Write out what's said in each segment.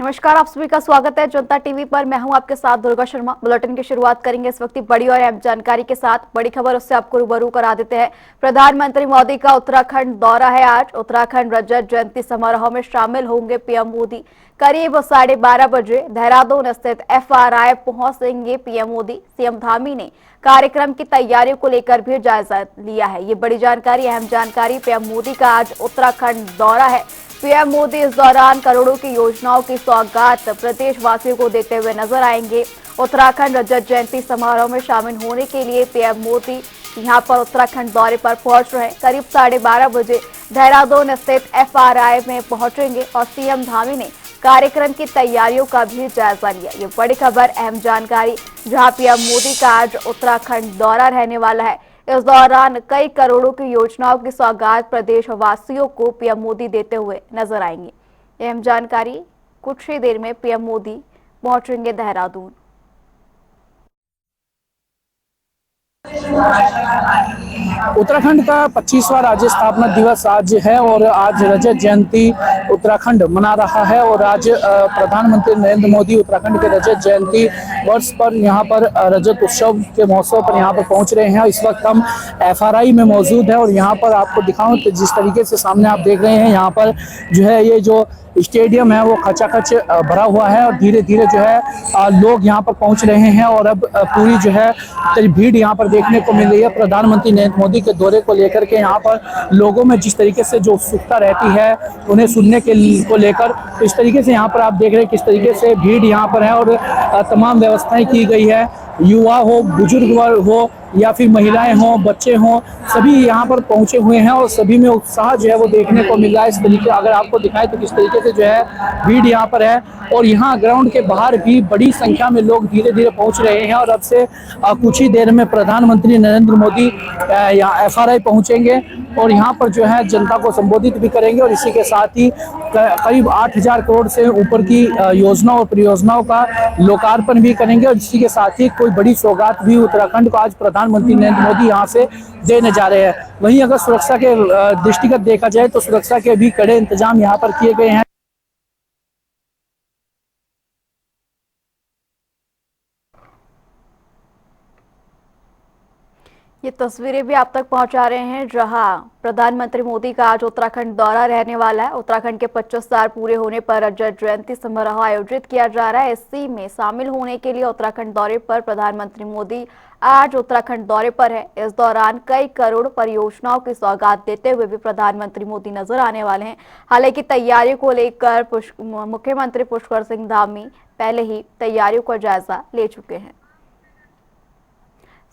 नमस्कार, आप सभी का स्वागत है जनता टीवी पर। मैं हूं आपके साथ दुर्गा शर्मा। बुलेटिन की शुरुआत करेंगे इस वक्त बड़ी और अहम जानकारी के साथ। बड़ी खबर उससे आपको रूबरू करा देते हैं। प्रधानमंत्री मोदी का उत्तराखंड दौरा है आज। उत्तराखंड रजत जयंती समारोह में शामिल होंगे पीएम मोदी। करीब 12:30 बजे देहरादून स्थित FRI पहुंचेंगे पीएम मोदी। सीएम धामी ने कार्यक्रम की तैयारियों को लेकर भी जायजा लिया है। ये बड़ी जानकारी, अहम जानकारी। पीएम मोदी का आज उत्तराखंड दौरा है। पीएम मोदी इस दौरान करोड़ों की योजनाओं की सौगात प्रदेशवासियों को देते हुए नजर आएंगे। उत्तराखंड रजत जयंती समारोह में शामिल होने के लिए पीएम मोदी यहां पर उत्तराखंड दौरे पर पहुंच रहे हैं। करीब 12:30 बजे देहरादून स्थित FRI में पहुंचेंगे और सीएम धामी ने कार्यक्रम की तैयारियों का भी जायजा लिया। ये बड़ी खबर, अहम जानकारी, जहां पीएम मोदी का आज उत्तराखंड दौरा रहने वाला है। इस दौरान कई करोड़ों की योजनाओं की सौगात प्रदेशवासियों को पीएम मोदी देते हुए नजर आएंगे। अहम जानकारी, कुछ ही देर में पीएम मोदी पहुंचेंगे देहरादून। उत्तराखंड का 25वां राज्य स्थापना दिवस आज है और आज रजत जयंती उत्तराखंड मना रहा है। और आज प्रधानमंत्री नरेंद्र मोदी उत्तराखंड के रजत जयंती वर्ष पर यहाँ पर रजत उत्सव के महोत्सव पर यहाँ पर पहुँच रहे हैं। इस वक्त हम FRI में मौजूद है और यहाँ पर आपको दिखाऊं तो जिस तरीके से सामने आप देख रहे हैं, यहाँ पर जो है ये जो स्टेडियम है वो खचाखच भरा हुआ है और धीरे धीरे जो है लोग यहाँ पर पहुँच रहे हैं। और अब पूरी जो है भीड़ यहाँ पर देखने को मिल रही है। प्रधानमंत्री नरेंद्र मोदी के दौरे को लेकर के यहाँ पर लोगों में जिस तरीके से जो उत्सुकता रहती है उन्हें सुनने को लेकर, तो इस तरीके से यहाँ पर आप देख रहे हैं किस तरीके से भीड़ यहाँ पर है और तमाम व्यवस्थाएं की गई है। युवा हो, बुजुर्ग हो या फिर महिलाएं हों, बच्चे हों, सभी यहाँ पर पहुंचे हुए हैं और सभी में उत्साह जो है वो देखने को मिल रहा है। इस तरीके अगर आपको दिखाएं तो किस तरीके से जो है भीड़ यहाँ पर है और यहाँ ग्राउंड के बाहर भी बड़ी संख्या में लोग धीरे धीरे पहुंच रहे हैं। और अब से कुछ ही देर में प्रधानमंत्री नरेंद्र मोदी यहाँ FRI पहुंचेंगे और यहाँ पर जो है जनता को संबोधित भी करेंगे और इसी के साथ ही करीब 8,000 करोड़ से ऊपर की योजनाओं और परियोजनाओं का लोकार्पण भी करेंगे। और इसी के साथ ही कोई बड़ी सौगात भी उत्तराखंड को आज प्रधानमंत्री नरेंद्र मोदी यहाँ से देने जा रहे हैं। वहीं अगर सुरक्षा के दृष्टिगत देखा जाए तो सुरक्षा के भी कड़े इंतजाम यहाँ पर किए गए हैं। ये तस्वीरें भी आप तक पहुंचा रहे हैं जहां प्रधानमंत्री मोदी का आज उत्तराखंड दौरा रहने वाला है। उत्तराखंड के 25 साल पूरे होने पर रजत जयंती समारोह आयोजित किया जा रहा है। इसी में शामिल होने के लिए उत्तराखंड दौरे पर प्रधानमंत्री मोदी आज उत्तराखंड दौरे पर है। इस दौरान कई करोड़ परियोजनाओं की सौगात देते हुए भी प्रधानमंत्री मोदी नजर आने वाले हैं। हालांकि तैयारियों को लेकर मुख्यमंत्री पुष्कर सिंह धामी पहले ही तैयारियों का जायजा ले चुके हैं।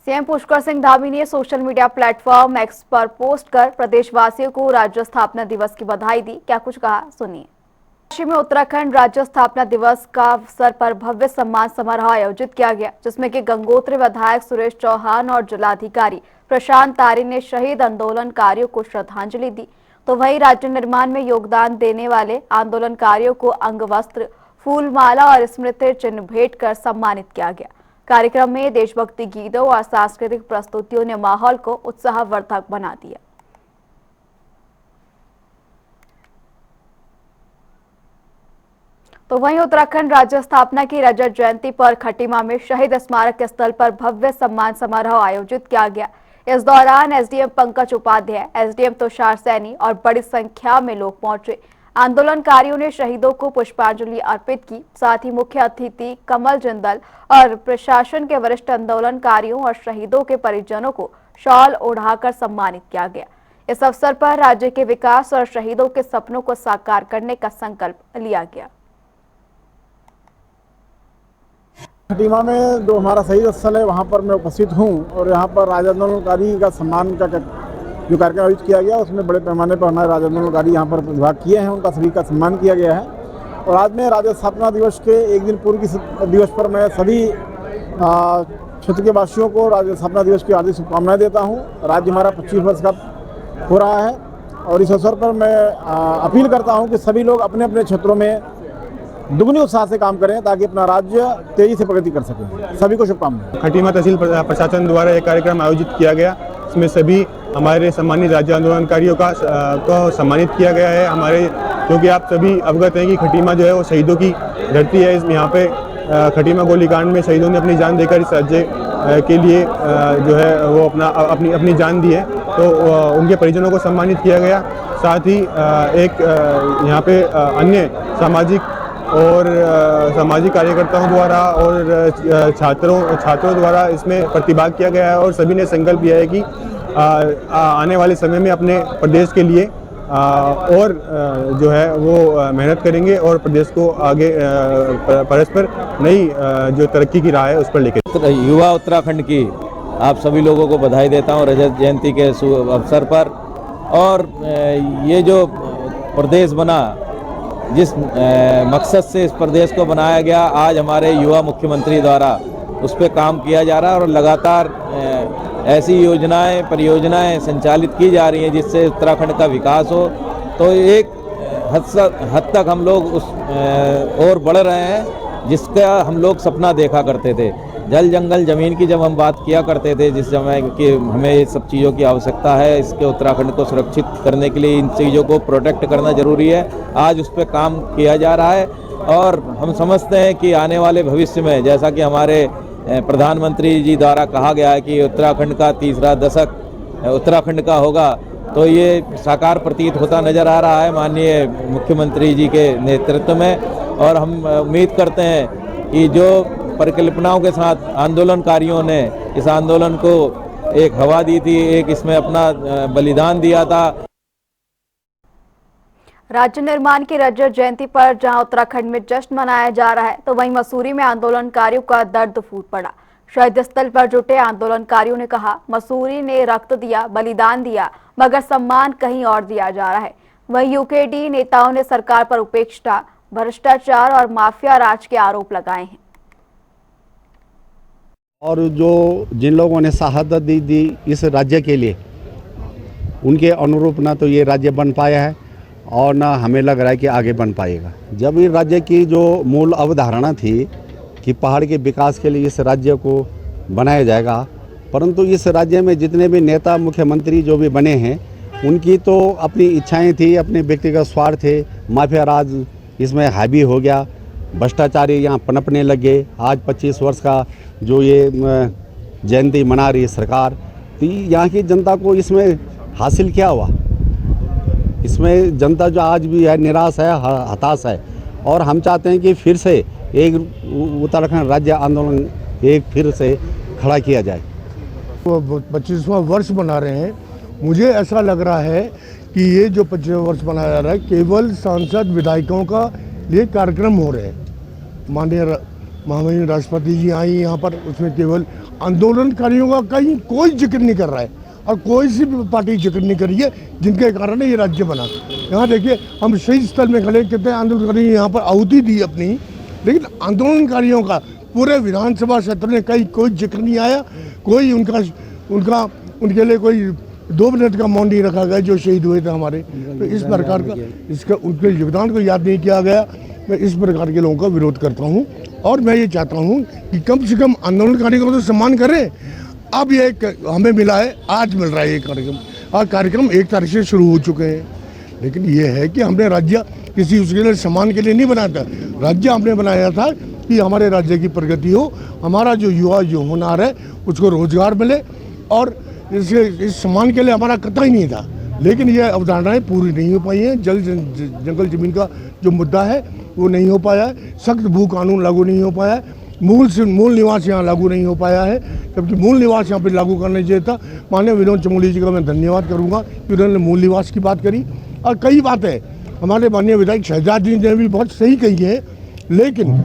सीएम पुष्कर सिंह धामी ने सोशल मीडिया प्लेटफॉर्म X पर पोस्ट कर प्रदेशवासियों को राज्य स्थापना दिवस की बधाई दी। क्या कुछ कहा, सुनिए। काशी में उत्तराखंड राज्य स्थापना दिवस का अवसर पर भव्य सम्मान समारोह आयोजित किया गया, जिसमें कि गंगोत्री विधायक सुरेश चौहान और जिलाधिकारी प्रशांत तारी ने शहीद आंदोलनकारियों को श्रद्धांजलि दी। तो वहीं राज्य निर्माण में योगदान देने वाले आंदोलनकारियों को अंग वस्त्र, फूलमाला और स्मृति चिन्ह भेंट कर सम्मानित किया गया। कार्यक्रम में देशभक्ति गीतों और सांस्कृतिक प्रस्तुतियों ने माहौल को उत्साहवर्धक बना दिया। तो वहीं उत्तराखंड राज्य स्थापना की रजत जयंती पर खटीमा में शहीद स्मारक स्थल पर भव्य सम्मान समारोह आयोजित किया गया। इस दौरान SDM पंकज उपाध्याय, SDM तुषार सैनी और बड़ी संख्या में लोग पहुंचे। आंदोलनकारियों ने शहीदों को पुष्पांजलि अर्पित की। साथ ही मुख्य अतिथि कमल जिंदल और प्रशासन के वरिष्ठ आंदोलनकारियों और शहीदों के परिजनों को शॉल ओढ़ाकर सम्मानित किया गया। इस अवसर पर राज्य के विकास और शहीदों के सपनों को साकार करने का संकल्प लिया गया। खटीमा में जो हमारा शहीद स्थल है वहाँ पर मैं उपस्थित हूँ और यहाँ पर राज्य आंदोलनकारी का सम्मान का जो कार्यक्रम आयोजित किया गया उसमें बड़े पैमाने पर हमारे राज्य आंदोलनकारी यहाँ पर प्रतिभाग किए हैं, उनका सभी का सम्मान किया गया है। और आज मैं राज्य स्थापना दिवस के एक दिन पूर्व की दिवस पर मैं सभी क्षेत्र के वासियों को राज्य स्थापना दिवस की हार्दिक शुभकामनाएं देता हूँ। राज्य हमारा 25 वर्ष का हो रहा है और इस अवसर पर मैं अपील करता हूँ कि सभी लोग अपने अपने क्षेत्रों में दुगनी उत्साह से काम करें ताकि अपना राज्य तेजी से प्रगति कर सके। सभी को शुभकामनाएं। खटीमा तहसील प्रशासन द्वारा एक कार्यक्रम आयोजित किया गया, इसमें सभी हमारे सम्मानित राज्य आंदोलनकारियों को सम्मानित किया गया है। हमारे क्योंकि आप सभी अवगत हैं कि खटीमा जो है वो शहीदों की धरती है। इस यहाँ पे खटीमा गोलीकांड में शहीदों ने अपनी जान देकर इस राज्य के लिए जो है वो अपनी जान दी है, तो उनके परिजनों को सम्मानित किया गया। साथ ही एक यहाँ पे अन्य सामाजिक कार्यकर्ताओं द्वारा और छात्रों द्वारा इसमें प्रतिभाग किया गया है और सभी ने संकल्प लिया है कि आने वाले समय में अपने प्रदेश के लिए और जो है वो मेहनत करेंगे और प्रदेश को आगे परस्पर नई जो तरक्की की राह है उस पर लेकर। युवा उत्तराखंड की आप सभी लोगों को बधाई देता हूं रजत जयंती के अवसर पर। और ये जो प्रदेश बना, जिस मकसद से इस प्रदेश को बनाया गया, आज हमारे युवा मुख्यमंत्री द्वारा उस पर काम किया जा रहा है और लगातार ऐसी योजनाएं परियोजनाएं संचालित की जा रही हैं जिससे उत्तराखंड का विकास हो। तो एक हद तक हम लोग उस और बढ़ रहे हैं जिसका हम लोग सपना देखा करते थे। जल जंगल ज़मीन की जब हम बात किया करते थे जिस समय कि हमें ये सब चीज़ों की आवश्यकता है, इसके उत्तराखंड को सुरक्षित करने के लिए इन चीज़ों को प्रोटेक्ट करना ज़रूरी है, आज उस पर काम किया जा रहा है। और हम समझते हैं कि आने वाले भविष्य में, जैसा कि हमारे प्रधानमंत्री जी द्वारा कहा गया है कि उत्तराखंड का तीसरा दशक उत्तराखंड का होगा, तो ये साकार प्रतीत होता नज़र आ रहा है माननीय मुख्यमंत्री जी के नेतृत्व में। और हम उम्मीद करते हैं कि जो परिकल्पनाओं के साथ आंदोलनकारियों ने इस आंदोलन को एक हवा दी थी, एक इसमें अपना बलिदान दिया था। राज्य निर्माण की रजत जयंती पर जहां उत्तराखंड में जश्न मनाया जा रहा है, तो वहीं मसूरी में आंदोलनकारियों का दर्द फूट पड़ा। शहीद स्थल पर जुटे आंदोलनकारियों ने कहा, मसूरी ने रक्त दिया, बलिदान दिया, मगर सम्मान कहीं और दिया जा रहा है। वहीं यूकेडी नेताओं ने सरकार पर उपेक्षा, भ्रष्टाचार और माफिया राज के आरोप लगाए हैं। और जिन लोगों ने शहादत दी इस राज्य के लिए, उनके अनुरूप ना तो ये राज्य बन पाया है और ना हमें लग रहा है कि आगे बन पाएगा। जब इस राज्य की जो मूल अवधारणा थी कि पहाड़ के विकास के लिए इस राज्य को बनाया जाएगा, परंतु इस राज्य में जितने भी नेता मुख्यमंत्री जो भी बने हैं, उनकी तो अपनी इच्छाएं थी, अपने व्यक्तिगत स्वार्थ थे, माफिया राज इसमें हावी हो गया, भ्रष्टाचारी यहाँ पनपने लगे। आज 25 वर्ष का जो ये जयंती मना रही है सरकार, तो यहाँ की जनता को इसमें हासिल क्या हुआ? इसमें जनता जो आज भी है निराश है, हताश है। और हम चाहते हैं कि फिर से एक उत्तराखंड राज्य आंदोलन एक फिर से खड़ा किया जाए। वो 25वां वर्ष मना रहे हैं। मुझे ऐसा लग रहा है कि ये जो 25वां वर्ष मनाया जा रहा है केवल सांसद विधायकों का ये कार्यक्रम हो रहे हैं। माननीय महामहिम राष्ट्रपति जी आई यहाँ पर, उसमें केवल आंदोलनकारियों का कहीं कोई जिक्र नहीं कर रहा है और कोई सी भी पार्टी जिक्र नहीं करी है जिनके कारण ये राज्य बना। यहाँ देखिए, हम शहीद स्थल में खड़े, कितने आंदोलनकारी यहाँ पर आहुति दी अपनी, लेकिन आंदोलनकारियों का पूरे विधानसभा क्षेत्र में कहीं कोई जिक्र नहीं आया। कोई उनके लिए कोई 2 मिनट का मौन नहीं रखा गया जो शहीद हुए थे हमारे। तो इस प्रकार का इसका उनके योगदान को याद नहीं किया गया। मैं इस प्रकार के लोगों का विरोध करता हूँ और मैं ये चाहता हूँ कि कम से कम आंदोलनकारियों को तो सम्मान करें। अब ये हमें मिला है, आज मिल रहा है ये कार्यक्रम। और कार्यक्रम 1 तारीख से शुरू हो चुके हैं, लेकिन ये है कि हमने राज्य किसी उसके लिए सम्मान के लिए नहीं बनाया था। राज्य हमने बनाया था कि हमारे राज्य की प्रगति हो, हमारा जो युवा जो हुनर है उसको रोजगार मिले, और इस सम्मान के लिए हमारा कतई नहीं था। लेकिन ये अवधारणाएं पूरी नहीं हो पाई हैं। जंगल जमीन का जो मुद्दा है वो नहीं हो पाया है। सख्त भू कानून लागू नहीं हो पाया है। मूल निवास यहाँ लागू नहीं हो पाया है, जबकि मूल निवास यहाँ पे लागू करना चाहिए था। माननीय विनोद चमोली जी का मैं धन्यवाद करूँगा कि उन्होंने मूल निवास की बात करी। और कई बातें हमारे माननीय विधायक शहजाद जी ने भी बहुत सही कही है, लेकिन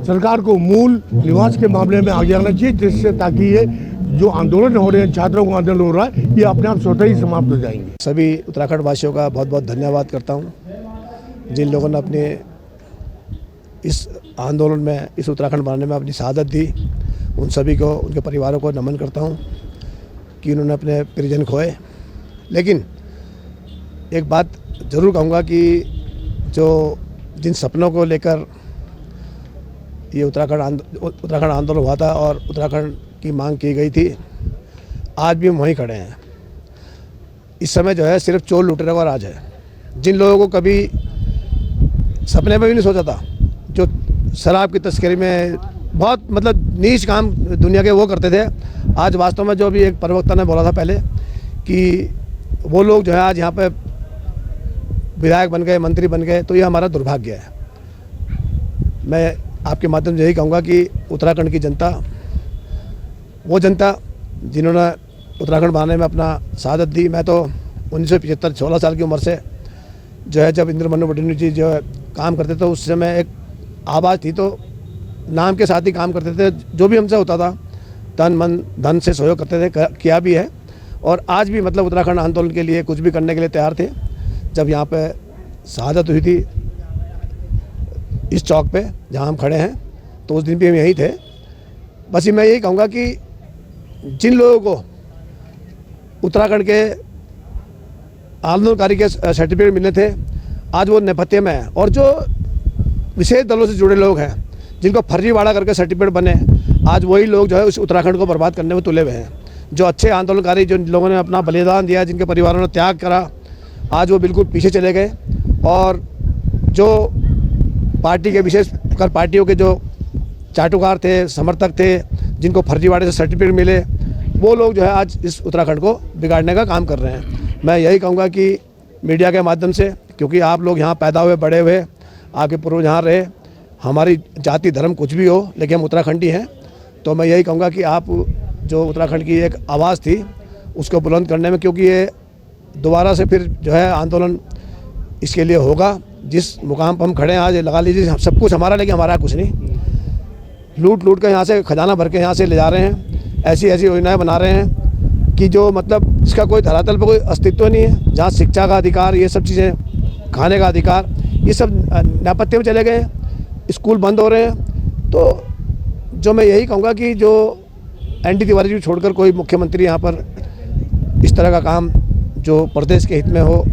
सरकार को मूल निवास के मामले में आगे आना चाहिए, जिससे ताकि ये जो आंदोलन हो रहे हैं, छात्रों का आंदोलन हो रहा है, ये अपने आप स्वतः ही समाप्त हो जाएंगे। सभी उत्तराखंड वासियों का बहुत बहुत धन्यवाद करता हूँ, जिन लोगों ने अपने इस आंदोलन में, इस उत्तराखंड बनाने में अपनी शहादत दी। उन सभी को, उनके परिवारों को नमन करता हूँ कि उन्होंने अपने परिजन खोए। लेकिन एक बात ज़रूर कहूँगा कि जिन सपनों को लेकर ये उत्तराखंड आंदोलन हुआ था और उत्तराखंड की मांग की गई थी, आज भी हम वहीं खड़े हैं। इस समय जो है सिर्फ चोर लुटेरों का राज है। जिन लोगों को कभी सपने में भी नहीं सोचा था। जो शराब की तस्करी में बहुत मतलब नीच काम दुनिया के वो करते थे, आज वास्तव में जो भी एक प्रवक्ता ने बोला था पहले कि वो लोग जो है आज यहाँ पे विधायक बन गए, मंत्री बन गए, तो ये हमारा दुर्भाग्य है। मैं आपके माध्यम से यही कहूँगा कि उत्तराखंड की जनता, वो जनता जिन्होंने उत्तराखंड बनाने में अपना शहादत दी, मैं तो 1975 16 साल की उम्र से जो है जब इंद्रमनु बडोनी जी जो है काम करते थे, उस समय एक आवाज़ थी तो नाम के साथ ही काम करते थे। जो भी हमसे होता था तन मन धन से सहयोग करते थे, किया भी है और आज भी मतलब उत्तराखंड आंदोलन के लिए कुछ भी करने के लिए तैयार थे। जब यहाँ पे शहादत हुई थी इस चौक पे जहाँ हम खड़े हैं, तो उस दिन भी हम यहीं थे। बस मैं यही कहूँगा कि जिन लोगों को उत्तराखंड के आंदोलनकारी के सर्टिफिकेट मिले थे, आज वो नेपथ्य में है और जो विशेष दलों से जुड़े लोग हैं जिनको फर्जीवाड़ा करके सर्टिफिकेट बने, आज वही लोग जो है उस उत्तराखंड को बर्बाद करने में तुले हुए हैं। जो अच्छे आंदोलनकारी, जो लोगों ने अपना बलिदान दिया, जिनके परिवारों ने त्याग करा, आज वो बिल्कुल पीछे चले गए। और जो पार्टी के विशेषकर पार्टियों के जो चाटुकार थे, समर्थक थे, जिनको फर्जीवाड़े से सर्टिफिकेट मिले, वो लोग जो है आज इस उत्तराखंड को बिगाड़ने का काम कर रहे हैं। मैं यही कहूँगा कि मीडिया के माध्यम से, क्योंकि आप लोग यहाँ पैदा हुए, बड़े हुए, आपके पूर्वज यहाँ रहे, हमारी जाति धर्म कुछ भी हो लेकिन हम उत्तराखंडी हैं, तो मैं यही कहूँगा कि आप जो उत्तराखंड की एक आवाज़ थी उसको बुलंद करने में, क्योंकि ये दोबारा से फिर जो है आंदोलन इसके लिए होगा। जिस मुकाम पर हम खड़े हैं आज, लगा लीजिए सब कुछ हमारा, लेकिन हमारा कुछ नहीं। लूट कर यहाँ से खजाना भर के यहाँ से ले जा रहे हैं, ऐसी ऐसी योजनाएं बना रहे हैं कि जो मतलब इसका कोई धरातल पर कोई अस्तित्व नहीं है। जहाँ शिक्षा का अधिकार, ये सब चीज़ें, खाने का अधिकार, ये सब नेपथ्य में चले गए, स्कूल बंद हो रहे हैं। तो जो मैं यही कहूँगा कि जो एनडी तिवारी जी छोड़कर कोई मुख्यमंत्री यहाँ पर इस तरह का काम जो प्रदेश के हित में हो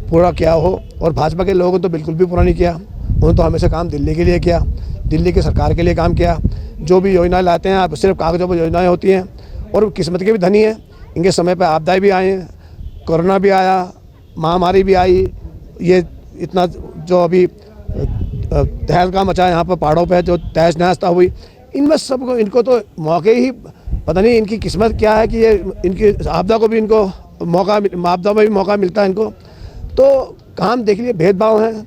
पूरा किया हो, और भाजपा के लोगों ने तो बिल्कुल भी पूरा नहीं किया। उन्होंने तो हमेशा काम दिल्ली के लिए किया, दिल्ली की सरकार के लिए काम किया। जो भी योजनाएं लाते हैं आप, सिर्फ कागजों पर योजनाएं होती हैं और किस्मत के भी धनी हैं। इनके समय पर आपदाएं भी आए हैं, कोरोना भी आया, महामारी भी आई, ये इतना जो अभी तहलका मचा यहाँ पर पहाड़ों पे, जो तहस नहस हुई, इनमें सबको, इनको तो मौके ही पता नहीं इनकी किस्मत क्या है कि ये इनकी आपदा को भी इनको मौका, आपदा में भी मौका मिलता है इनको। तो काम देख लिए भेदभाव हैं।